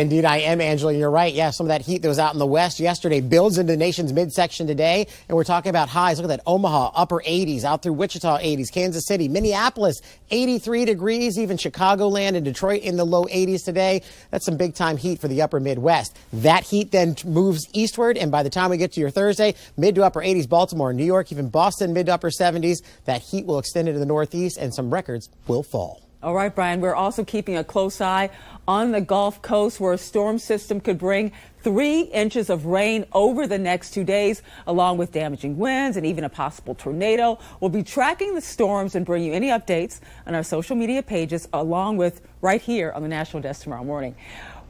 Indeed, I am, Angela. You're right. Yeah, some of that heat that was out in the west yesterday builds into the nation's midsection today. And we're talking about highs. Look at that. Omaha, upper 80s, out through Wichita, 80s, Kansas City, Minneapolis, 83 degrees, even Chicagoland and Detroit in the low 80s today. That's some big time heat for the upper Midwest. That heat then moves eastward. And by the time we get to your Thursday, mid to upper 80s, Baltimore, New York, even Boston, mid to upper 70s. That heat will extend into the Northeast and some records will fall. All right, Brian, we're also keeping a close eye on the Gulf Coast, where a storm system could bring 3 inches of rain over the next 2 days, along with damaging winds and even a possible tornado. We'll be tracking the storms and bring you any updates on our social media pages, along with right here on the National Desk tomorrow morning.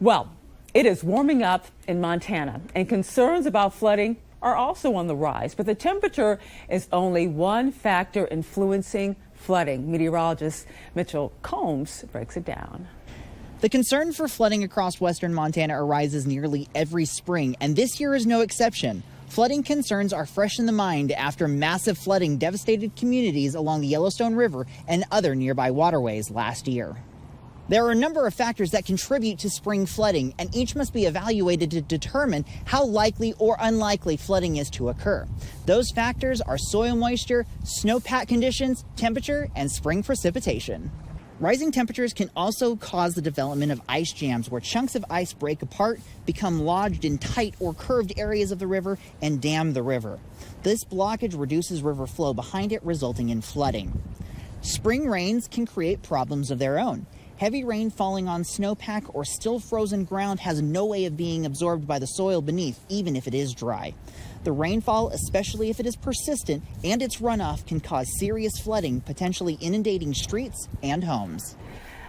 Well, it is warming up in Montana, and concerns about flooding are also on the rise, but the temperature is only one factor influencing flooding. Meteorologist Mitchell Combs breaks it down. The concern for flooding across western Montana arises nearly every spring, and this year is no exception. Flooding concerns are fresh in the mind after massive flooding devastated communities along the Yellowstone River and other nearby waterways last year. There are a number of factors that contribute to spring flooding, and each must be evaluated to determine how likely or unlikely flooding is to occur. Those factors are soil moisture, snowpack conditions, temperature, and spring precipitation. Rising temperatures can also cause the development of ice jams, where chunks of ice break apart, become lodged in tight or curved areas of the river, and dam the river. This blockage reduces river flow behind it, resulting in flooding. Spring rains can create problems of their own. Heavy rain falling on snowpack or still frozen ground has no way of being absorbed by the soil beneath, even if it is dry. The rainfall, especially if it is persistent, and its runoff can cause serious flooding, potentially inundating streets and homes.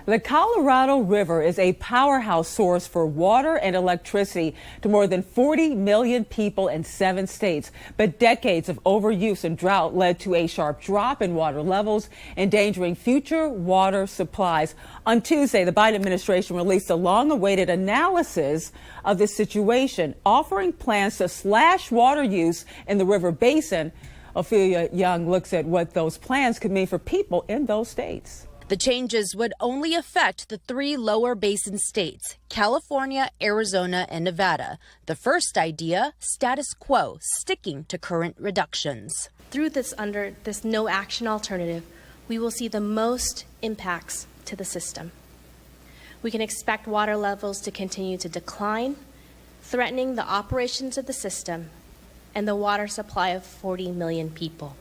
The Colorado River is a powerhouse source for water and electricity to more than 40 million people in 7 states. But decades of overuse and drought led to a sharp drop in water levels, endangering future water supplies. On Tuesday, the Biden administration released a long-awaited analysis of the situation, offering plans to slash water use in the river basin. Ophelia Young looks at what those plans could mean for people in those states. The changes would only affect the 3 lower basin states, California, Arizona, and Nevada. The first idea, status quo, sticking to current reductions. Through this no action alternative, we will see the most impacts to the system. We can expect water levels to continue to decline, threatening the operations of the system and the water supply of 40 million people.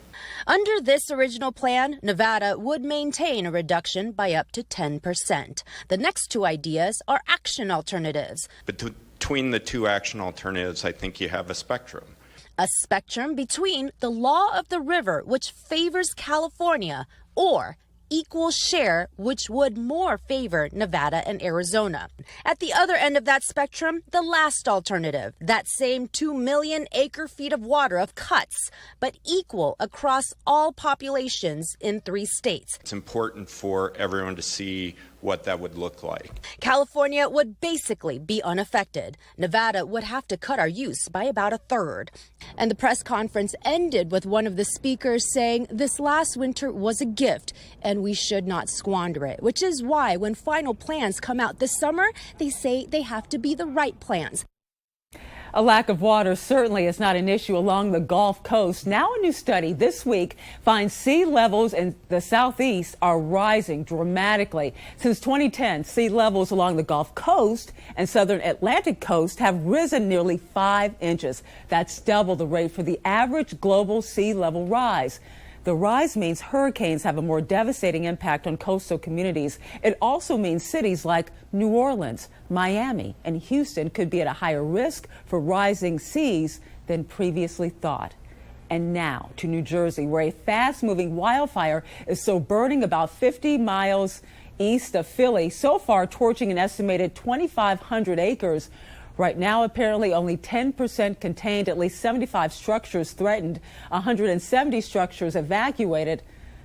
Under this original plan, Nevada would maintain a reduction by up to 10%. The next 2 ideas are action alternatives. Between the 2 action alternatives, I think you have a spectrum. A spectrum between the law of the river, which favors California, or equal share, which would more favor Nevada and Arizona. At the other end of that spectrum, the last alternative, that same 2 million acre-feet of water of cuts, but equal across all populations in 3 states. It's important for everyone to see what that would look like. California would basically be unaffected. Nevada would have to cut our use by about 1/3. And the press conference ended with one of the speakers saying this last winter was a gift and we should not squander it, which is why when final plans come out this summer, they say they have to be the right plans. A lack of water certainly is not an issue along the Gulf Coast. Now a new study this week finds sea levels in the southeast are rising dramatically. Since 2010, sea levels along the Gulf Coast and southern Atlantic coast have risen nearly 5 inches. That's double the rate for the average global sea level rise. The rise means hurricanes have a more devastating impact on coastal communities. It also means cities like New Orleans, Miami, and Houston could be at a higher risk for rising seas than previously thought. And now to New Jersey, where a fast-moving wildfire is still burning about 50 miles east of Philly, so far torching an estimated 2,500 acres. Right now, apparently only 10% contained, at least 75 structures threatened, 170 structures evacuated.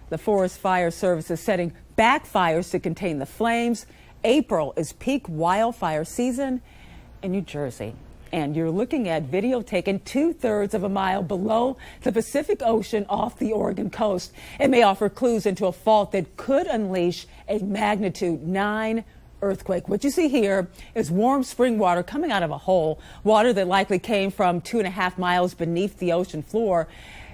The Forest Fire Service is setting back fires to contain the flames. April is peak wildfire season in New Jersey. And you're looking at video taken 2/3 of a mile below the Pacific Ocean off the Oregon coast. It may offer clues into a fault that could unleash a magnitude 9 earthquake. What you see here is warm spring water coming out of a hole, water that likely came from 2.5 miles beneath the ocean floor.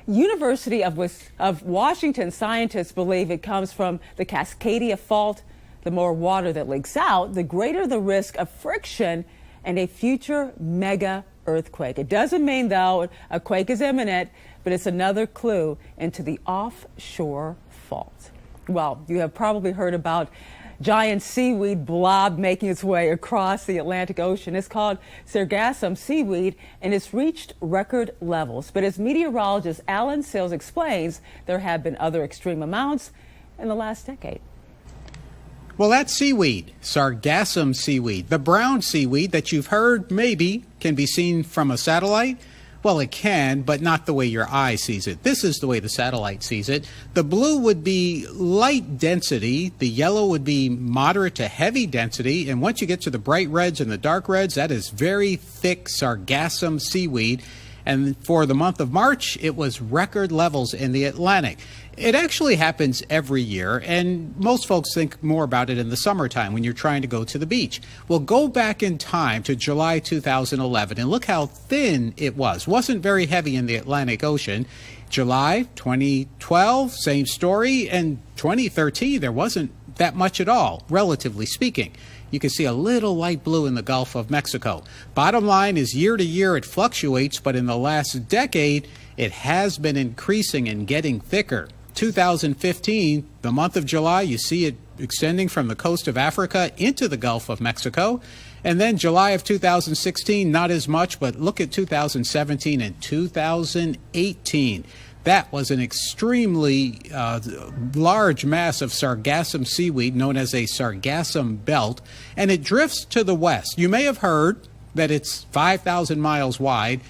University of Washington scientists believe it comes from the Cascadia Fault. The more water that leaks out, the greater the risk of friction and a future mega earthquake. It doesn't mean, though, a quake is imminent, but it's another clue into the offshore fault. Well, you have probably heard about giant seaweed blob making its way across the Atlantic Ocean. It's called sargassum seaweed, and it's reached record levels. But as meteorologist Alan Sills explains, there have been other extreme amounts in the last decade. Well, that's seaweed, sargassum seaweed, the brown seaweed that you've heard maybe can be seen from a satellite. Well, it can, but not the way your eye sees it. This is the way the satellite sees it. The blue would be light density. The yellow would be moderate to heavy density. And once you get to the bright reds and the dark reds, that is very thick sargassum seaweed. And for the month of March, it was record levels in the Atlantic. It actually happens every year, and most folks think more about it in the summertime when you're trying to go to the beach. Well, go back in time to July 2011 and look how thin it was. Wasn't very heavy in the Atlantic Ocean. July 2012, same story, and 2013, there wasn't that much at all, relatively speaking. You can see a little light blue in the Gulf of Mexico. Bottom line is year to year it fluctuates, but in the last decade, it has been increasing and getting thicker. 2015, the month of July, you see it extending from the coast of Africa into the Gulf of Mexico. And then July of 2016, not as much, but look at 2017 and 2018. That was an extremely large mass of sargassum seaweed known as a sargassum belt, and it drifts to the west. You may have heard that it's 5,000 miles wide.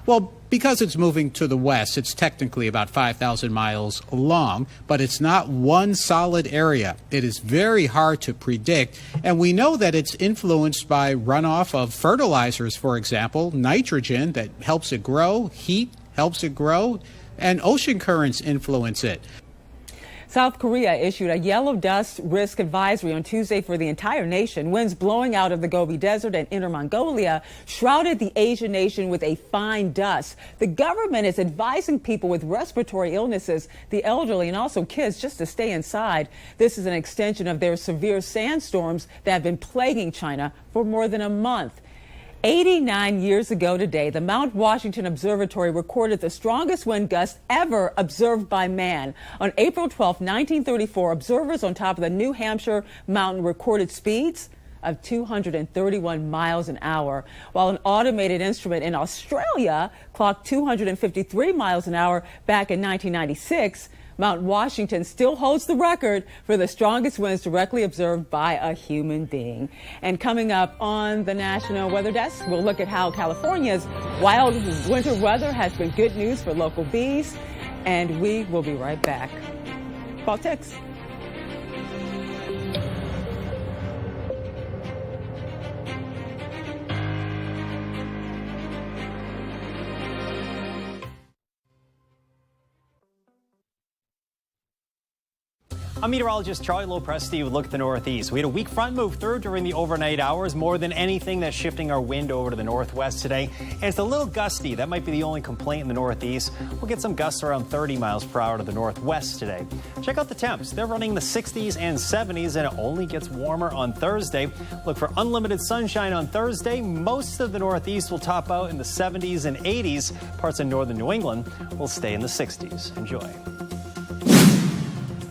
Well, because it's moving to the west, it's technically about 5,000 miles long, but it's not one solid area. It is very hard to predict, and we know that it's influenced by runoff of fertilizers, for example, nitrogen that helps it grow, heat helps it grow, and ocean currents influence it. South Korea issued a yellow dust risk advisory on Tuesday for the entire nation. Winds blowing out of the Gobi Desert and Inner Mongolia shrouded the Asian nation with a fine dust. The government is advising people with respiratory illnesses, the elderly, and also kids just to stay inside. This is an extension of their severe sandstorms that have been plaguing China for more than a month. 89 years ago today, the Mount Washington Observatory recorded the strongest wind gust ever observed by man. On April 12, 1934, observers on top of the New Hampshire mountain recorded speeds of 231 miles an hour, while an automated instrument in Australia clocked 253 miles an hour back in 1996. Mount Washington still holds the record for the strongest winds directly observed by a human being. And coming up on the National Weather Desk, we'll look at how California's wild winter weather has been good news for local bees. And we will be right back. Politics. I'm meteorologist Charlie Lopresti with a look at the Northeast. We had a weak front move through during the overnight hours. More than anything, that's shifting our wind over to the northwest today. And it's a little gusty. That might be the only complaint in the Northeast. We'll get some gusts around 30 miles per hour to the northwest today. Check out the temps. They're running the 60s and 70s, and it only gets warmer on Thursday. Look for unlimited sunshine on Thursday. Most of the Northeast will top out in the 70s and 80s. Parts of northern New England will stay in the 60s. Enjoy.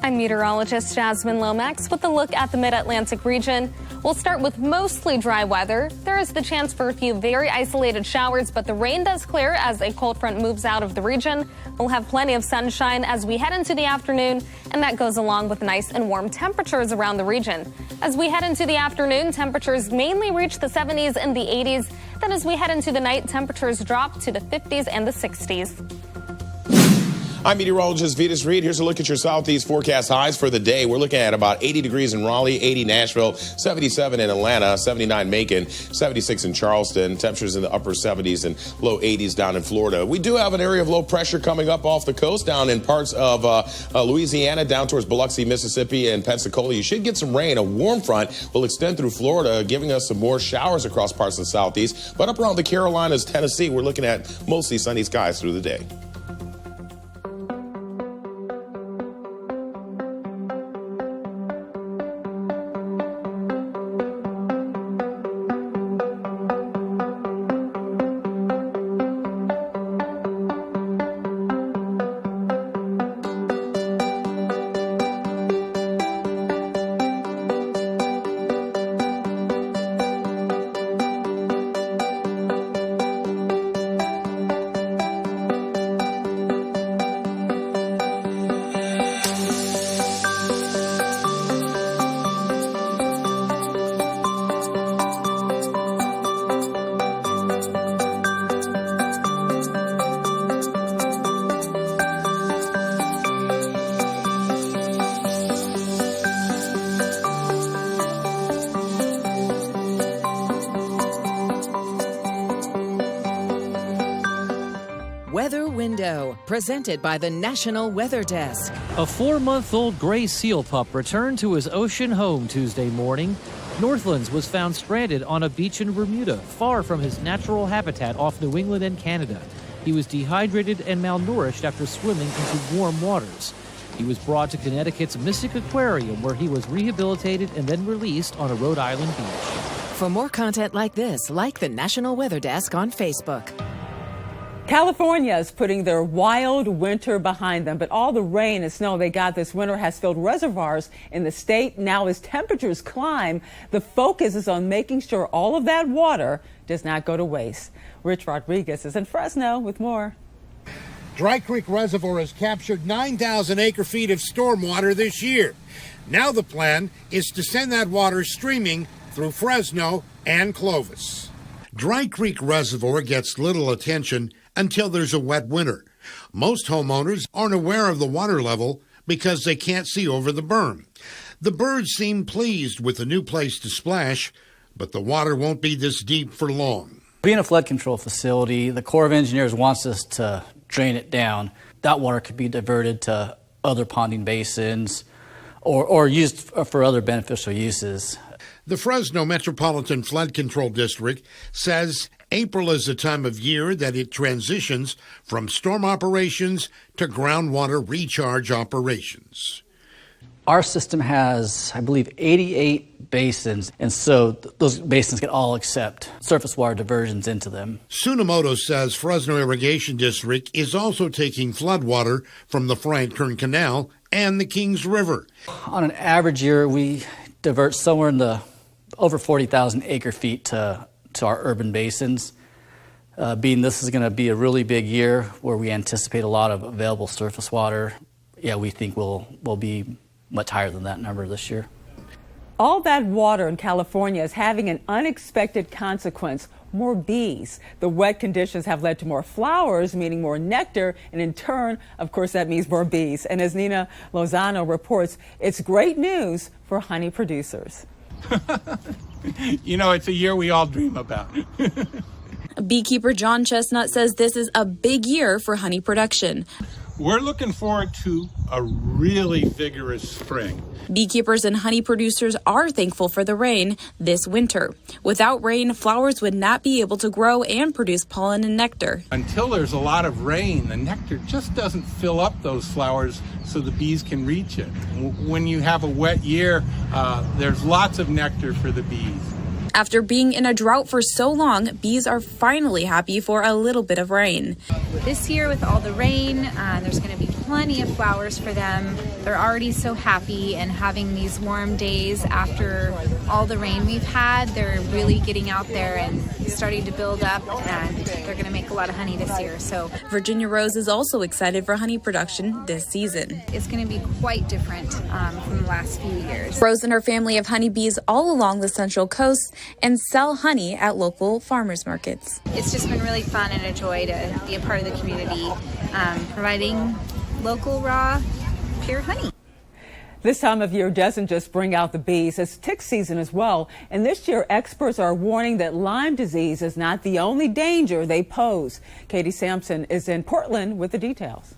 I'm meteorologist Jasmine Lomax with a look at the Mid-Atlantic region. We'll start with mostly dry weather. There is the chance for a few very isolated showers, but the rain does clear as a cold front moves out of the region. We'll have plenty of sunshine as we head into the afternoon, and that goes along with nice and warm temperatures around the region. As we head into the afternoon, temperatures mainly reach the 70s and the 80s. Then as we head into the night, temperatures drop to the 50s and the 60s. I'm meteorologist Vetus Reed. Here's a look at your southeast forecast highs for the day. We're looking at about 80 degrees in Raleigh, 80 Nashville, 77 in Atlanta, 79 Macon, 76 in Charleston. Temperatures in the upper 70s and low 80s down in Florida. We do have an area of low pressure coming up off the coast down in parts of Louisiana, down towards Biloxi, Mississippi, and Pensacola. You should get some rain. A warm front will extend through Florida, giving us some more showers across parts of the southeast. But up around the Carolinas, Tennessee, we're looking at mostly sunny skies through the day. Weather Window, presented by the National Weather Desk. A 4-month-old gray seal pup returned to his ocean home Tuesday morning. Northlands was found stranded on a beach in Bermuda, far from his natural habitat off New England and Canada. He was dehydrated and malnourished after swimming into warm waters. He was brought to Connecticut's Mystic Aquarium, where he was rehabilitated and then released on a Rhode Island beach. For more content like this, like the National Weather Desk on Facebook. California is putting their wild winter behind them, but all the rain and snow they got this winter has filled reservoirs in the state. Now, as temperatures climb, the focus is on making sure all of that water does not go to waste. Rich Rodriguez is in Fresno with more. Dry Creek Reservoir has captured 9,000 acre-feet of stormwater this year. Now the plan is to send that water streaming through Fresno and Clovis. Dry Creek Reservoir gets little attention until there's a wet winter. Most homeowners aren't aware of the water level because they can't see over the berm. The birds seem pleased with the new place to splash, but the water won't be this deep for long. Being a flood control facility, the Corps of Engineers wants us to drain it down. That water could be diverted to other ponding basins or used for other beneficial uses. The Fresno Metropolitan Flood Control District says April is the time of year that it transitions from storm operations to groundwater recharge operations. Our system has, I believe, 88 basins, and so those basins can all accept surface water diversions into them. Tsunomoto says Fresno Irrigation District is also taking floodwater from the Frank Kern Canal and the Kings River. On an average year, we divert somewhere in the over 40,000 acre-feet to our urban basins. Being this is going to be a really big year where we anticipate a lot of available surface water, we think we'll be much higher than that number this year. All that water in California is having an unexpected consequence: more bees. The wet conditions have led to more flowers, meaning more nectar, and in turn, of course, that means more bees. And as Nina Lozano reports, it's great news for honey producers. You know, it's a year we all dream about. Beekeeper John Chestnut says this is a big year for honey production. We're looking forward to a really vigorous spring. Beekeepers and honey producers are thankful for the rain this winter. Without rain, flowers would not be able to grow and produce pollen and nectar. Until there's a lot of rain, the nectar just doesn't fill up those flowers so the bees can reach it. When you have a wet year, there's lots of nectar for the bees. After being in a drought for so long, bees are finally happy for a little bit of rain. This year with all the rain, there's going to be plenty of flowers for them. They're already so happy, and having these warm days after all the rain we've had, they're really getting out there and starting to build up, and they're going to make a lot of honey this year. So Virginia Rose is also excited for honey production this season. It's going to be quite different from the last few years. Rose and her family have honeybees all along the Central Coast and sell honey at local farmers markets. It's just been really fun and a joy to be a part of the community, providing local, raw, pure honey. This time of year doesn't just bring out the bees, it's tick season as well. And this year, experts are warning that Lyme disease is not the only danger they pose. Katie Sampson is in Portland with the details.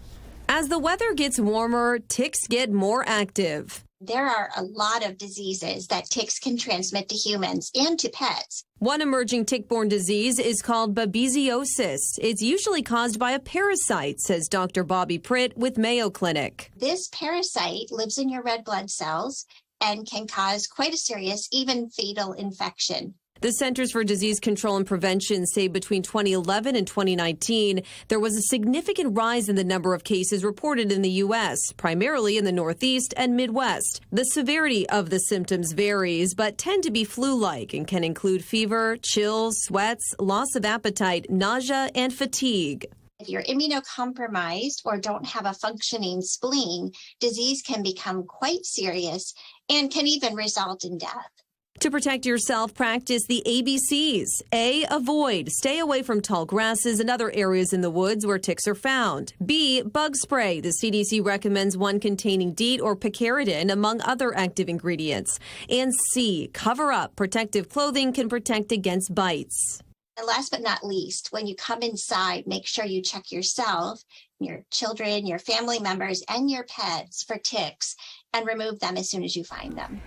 As the weather gets warmer, ticks get more active. There are a lot of diseases that ticks can transmit to humans and to pets. One emerging tick-borne disease is called babesiosis. It's usually caused by a parasite, says Dr. Bobby Pritt with Mayo Clinic. This parasite lives in your red blood cells and can cause quite a serious, even fatal infection. The Centers for Disease Control and Prevention say between 2011 and 2019, there was a significant rise in the number of cases reported in the U.S., primarily in the Northeast and Midwest. The severity of the symptoms varies, but tend to be flu-like and can include fever, chills, sweats, loss of appetite, nausea, and fatigue. If you're immunocompromised or don't have a functioning spleen, disease can become quite serious and can even result in death. To protect yourself, practice the ABCs. A, avoid. Stay away from tall grasses and other areas in the woods where ticks are found. B, bug spray. The CDC recommends one containing DEET or picaridin, among other active ingredients. And C, cover up. Protective clothing can protect against bites. And last but not least, when you come inside, make sure you check yourself, your children, your family members, and your pets for ticks and remove them as soon as you find them.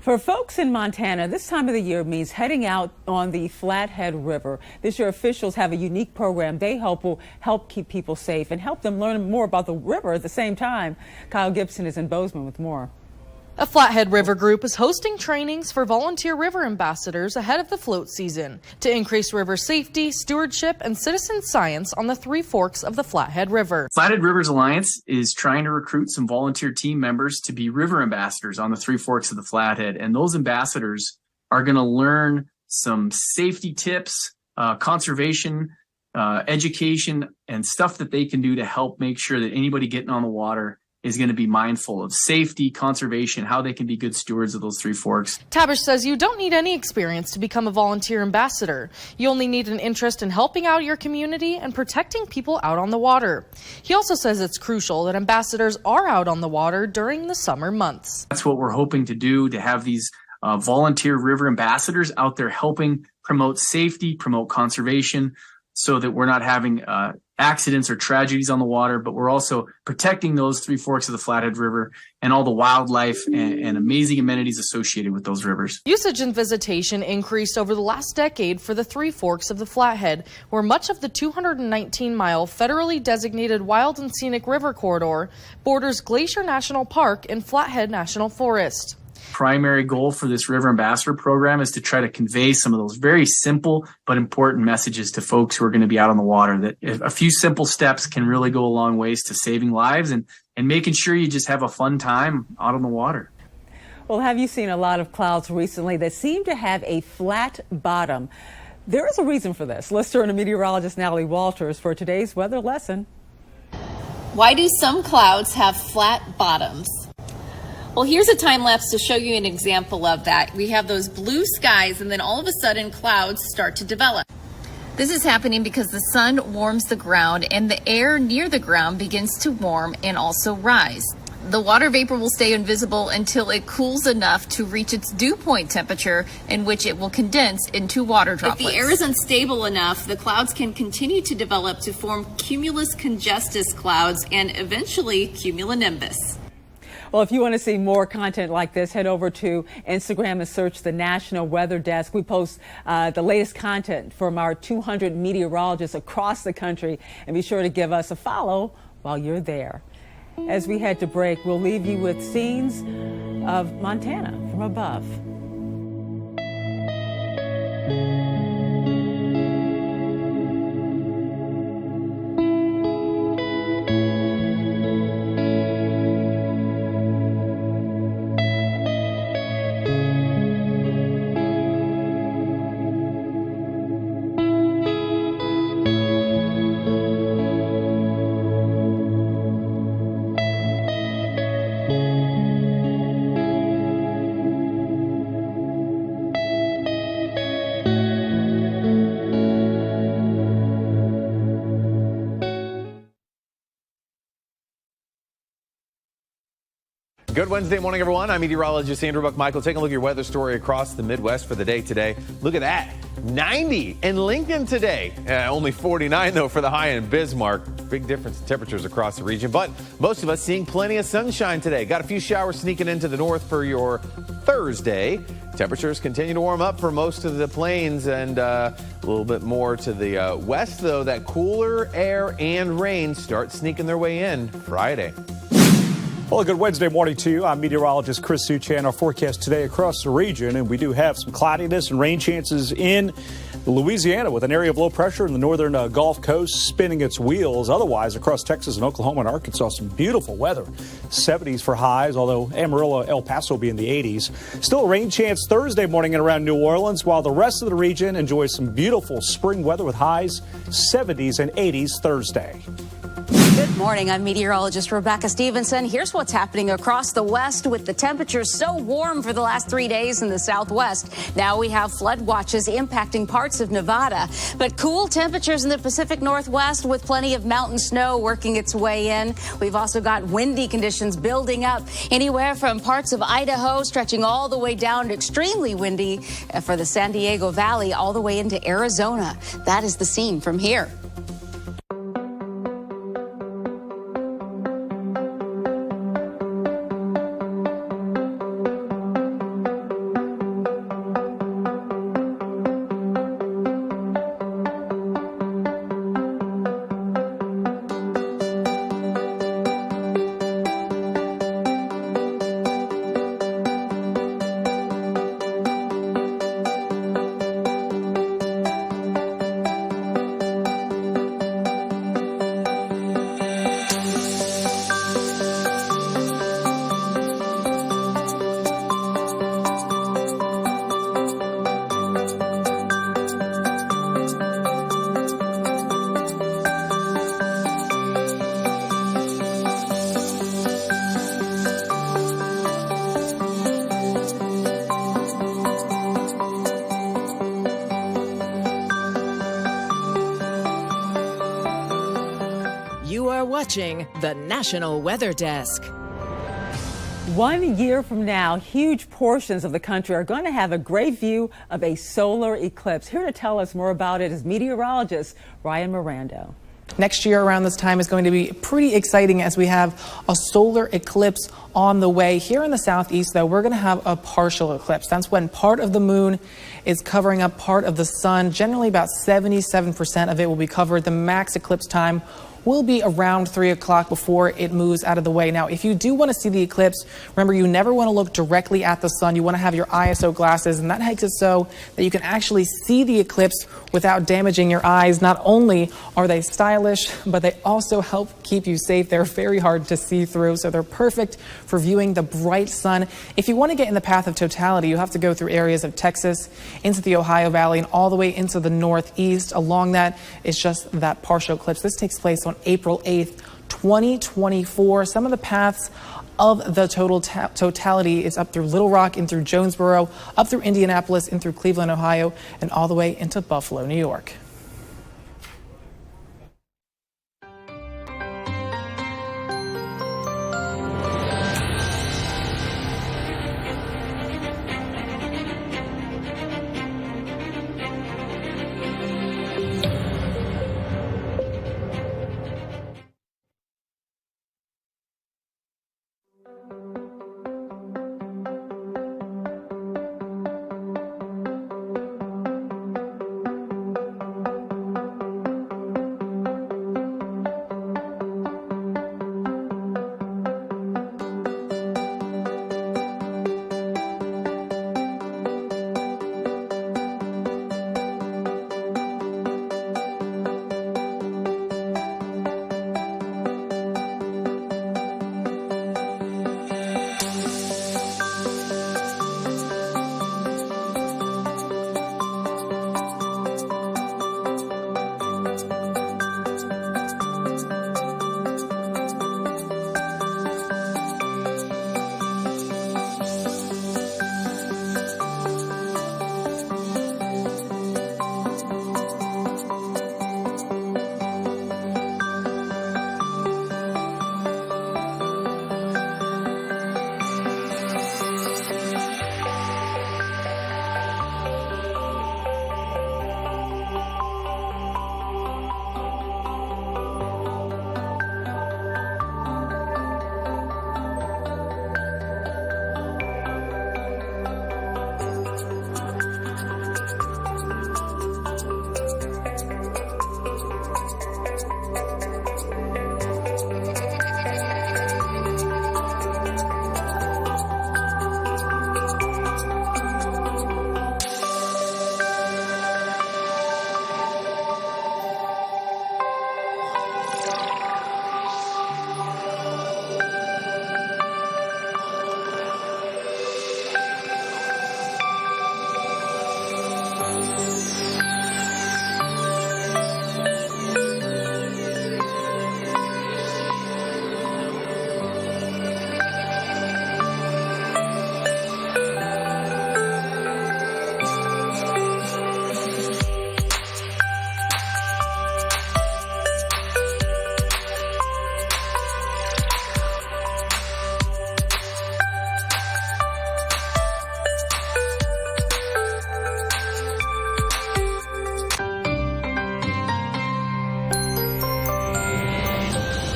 For folks in Montana, this time of the year means heading out on the Flathead River. This year, officials have a unique program they will help keep people safe and help them learn more about the river at the same time. Kyle Gibson is in Bozeman with more. A Flathead River group is hosting trainings for volunteer river ambassadors ahead of the float season to increase river safety, stewardship, and citizen science on the Three Forks of the Flathead River. Flathead Rivers Alliance is trying to recruit some volunteer team members to be river ambassadors on the Three Forks of the Flathead, and those ambassadors are going to learn some safety tips, conservation, education, and stuff that they can do to help make sure that anybody getting on the water is going to be mindful of safety, conservation, how they can be good stewards of those Three Forks. Tabish says you don't need any experience to become a volunteer ambassador. You only need an interest in helping out your community and protecting people out on the water. He also says it's crucial that ambassadors are out on the water during the summer months. That's what we're hoping to do, to have these volunteer river ambassadors out there helping promote safety, promote conservation, so that we're not having accidents or tragedies on the water, but we're also protecting those Three Forks of the Flathead River and all the wildlife and amazing amenities associated with those rivers. Usage and visitation increased over the last decade for the Three Forks of the Flathead, where much of the 219-mile federally designated wild and scenic river corridor borders Glacier National Park and Flathead National Forest. Primary goal for this River Ambassador program is to try to convey some of those very simple but important messages to folks who are going to be out on the water, that a few simple steps can really go a long ways to saving lives and making sure you just have a fun time out on the water. Well, have you seen a lot of clouds recently that seem to have a flat bottom? There is a reason for this. Let's turn to meteorologist Natalie Walters for today's weather lesson. Why do some clouds have flat bottoms? Well, here's a time lapse to show you an example of that. We have those blue skies, and then all of a sudden clouds start to develop. This is happening because the sun warms the ground and the air near the ground begins to warm and also rise. The water vapor will stay invisible until it cools enough to reach its dew point temperature, in which it will condense into water droplets. If the air is unstable enough, the clouds can continue to develop to form cumulus congestus clouds and eventually cumulonimbus. Well, if you want to see more content like this, head over to Instagram and search the National Weather Desk. We post the latest content from our 200 meteorologists across the country, and be sure to give us a follow while you're there. As we head to break, we'll leave you with scenes of Montana from above. Good Wednesday morning, everyone. I'm meteorologist Andrew Buckmichael. Taking a look at your weather story across the Midwest for the day today. Look at that. 90 in Lincoln today. Only 49, though, for the high in Bismarck. Big difference in temperatures across the region. But most of us seeing plenty of sunshine today. Got a few showers sneaking into the north for your Thursday. Temperatures continue to warm up for most of the plains and a little bit more to the west, though. That cooler air and rain start sneaking their way in Friday. Well, a good Wednesday morning to you. I'm meteorologist Chris Suchan. Our forecast today across the region, and we do have some cloudiness and rain chances in Louisiana with an area of low pressure in the northern Gulf Coast spinning its wheels. Otherwise, across Texas and Oklahoma and Arkansas, some beautiful weather. 70s for highs, although Amarillo, El Paso will be in the 80s. Still a rain chance Thursday morning and around New Orleans, while the rest of the region enjoys some beautiful spring weather with highs 70s and 80s Thursday. Good morning. I'm meteorologist Rebecca Stevenson. Here's what's happening across the West with the temperatures so warm for the last 3 days in the Southwest. Now we have flood watches impacting parts of Nevada, but cool temperatures in the Pacific Northwest with plenty of mountain snow working its way in. We've also got windy conditions building up anywhere from parts of Idaho stretching all the way down to extremely windy for the San Diego Valley all the way into Arizona. That is the scene from here. Watching the National Weather Desk. 1 year from now, huge portions of the country are going to have a great view of a solar eclipse. Here to tell us more about it is meteorologist Ryan Mirando. Next year around this time is going to be pretty exciting as we have a solar eclipse on the way. Here in the southeast, though, we're going to have a partial eclipse. That's when part of the moon is covering up part of the sun. Generally, about 77% of it will be covered. The max eclipse time will be around 3 o'clock before it moves out of the way. Now, if you do want to see the eclipse, remember you never want to look directly at the sun. You want to have your ISO glasses, and that makes it so that you can actually see the eclipse without damaging your eyes. Not only are they stylish, but they also help keep you safe. They're very hard to see through, so they're perfect for viewing the bright sun. If you want to get in the path of totality, you have to go through areas of Texas, into the Ohio Valley, and all the way into the northeast. Along that is just that partial eclipse. This takes place on April 8th, 2024. Some of the paths of the totality is up through Little Rock, in through Jonesboro, up through Indianapolis, in through Cleveland, Ohio, and all the way into Buffalo, New York.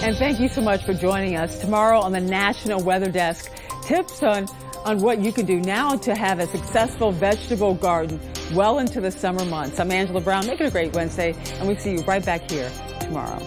And thank you so much for joining us. Tomorrow on the National Weather Desk, tips on what you can do now to have a successful vegetable garden well into the summer months. I'm Angela Brown. Make it a great Wednesday, and we'll see you right back here tomorrow.